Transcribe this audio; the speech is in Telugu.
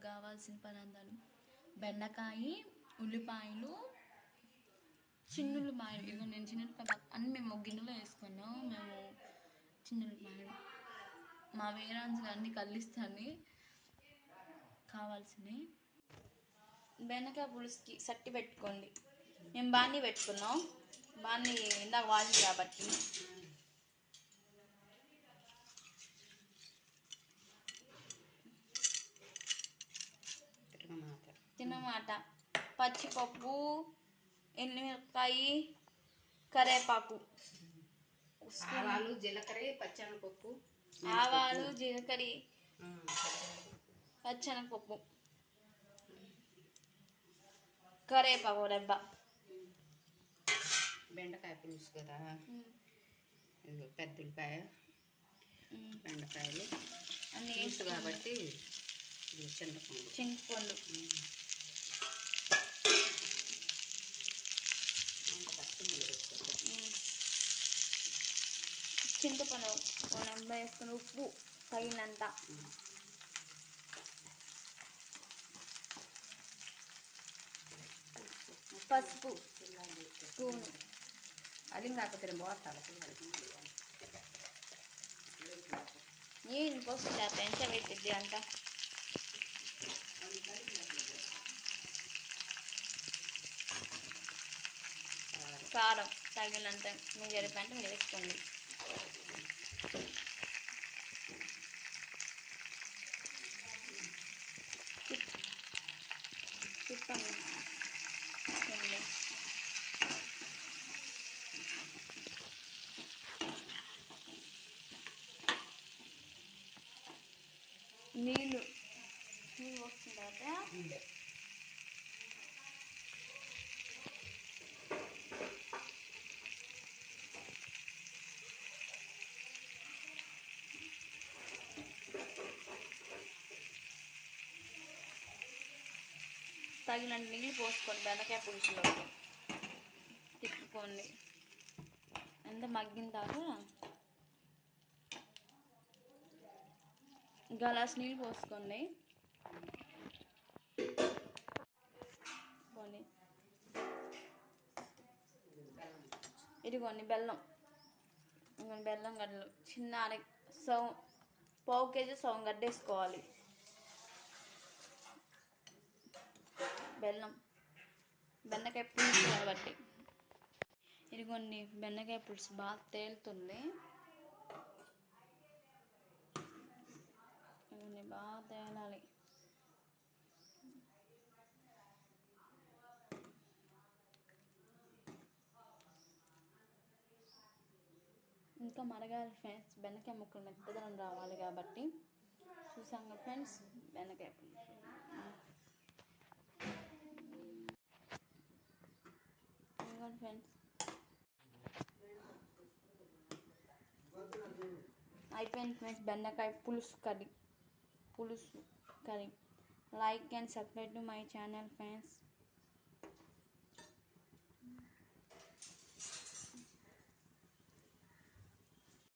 కావాల్సిన పదార్థాలు బెండకాయ, ఉల్లిపాయలు, చిన్నుల్లిపాయలు. ఇదిగో నేను చిన్నుల్లిపాయ అన్నీ మేము గిన్నెలో వేసుకున్నాం. మేము చిన్నుల్లిపాయలు మా వేరాన్స్ అన్నీ కల్లిస్తాను కావాల్సినవి. బెండకాయ పులుసుకి సట్టి పెట్టుకోండి. మేము బాణీ పెట్టుకున్నాం. బాణీ ఇందాక వాడి కాబట్టి తినమాట, పచ్చిపప్పు, ఎండుమిరపకాయ, కరివేపాకు, ఆవాలు, జీలకర్ర, పచ్చెనగపప్పు, ఆవాలు, జీలకర్ర, పచ్చెనగపప్పు, కరివేపాకు రెబ్బ. బెండకాయ పులుసు కదా, పెద్ద ఉల్లిపాయ, బెండకాయలు అన్నీ పులుసు కాబట్టి చింతపండు చింతపండు వేసుకుని ఉప్పు తగినంత, పసుపు స్పూన్. అది కాకపోతే పోతాను నేను పోస్తుంది ఎంత పెట్టిద్ది అంత. కారం తగినంత మీరు జరిపంటే మీరు వేసుకోండి. తిప్పండి. నీళ్ళు పోసిన తర్వాత తగినంత నీళ్ళు పోసుకోండి. బెండకాయ పులుసులో తిప్పుకోండి. ఎంత మగ్గిన తర్వాత గ్లాస్ నీళ్ళు పోసుకోండి. ఇదిగోండి బెల్లం. బెల్లం గడ్డలు చిన్న పావు కేజీ సగం గడ్డ వేసుకోవాలి. బెల్లం బెండకాయ పులుసు కాబట్టి. ఇదిగోండి బెండకాయ పులుసు బాగా తేలుతుంది. బాగా తేలాలి. ఇంకా మరగాలి ఫ్రెండ్స్. బెండకాయ ముక్కలు మెత్తదనం రావాలి కాబట్టి. చూసాం కదా ఫ్రెండ్స్ బెండకాయ పులుసు. ఫ్రెండ్స్ అయిపోయింది ఫ్రెండ్స్ బెండకాయ పులుసు curry. Like and subscribe to my channel friends.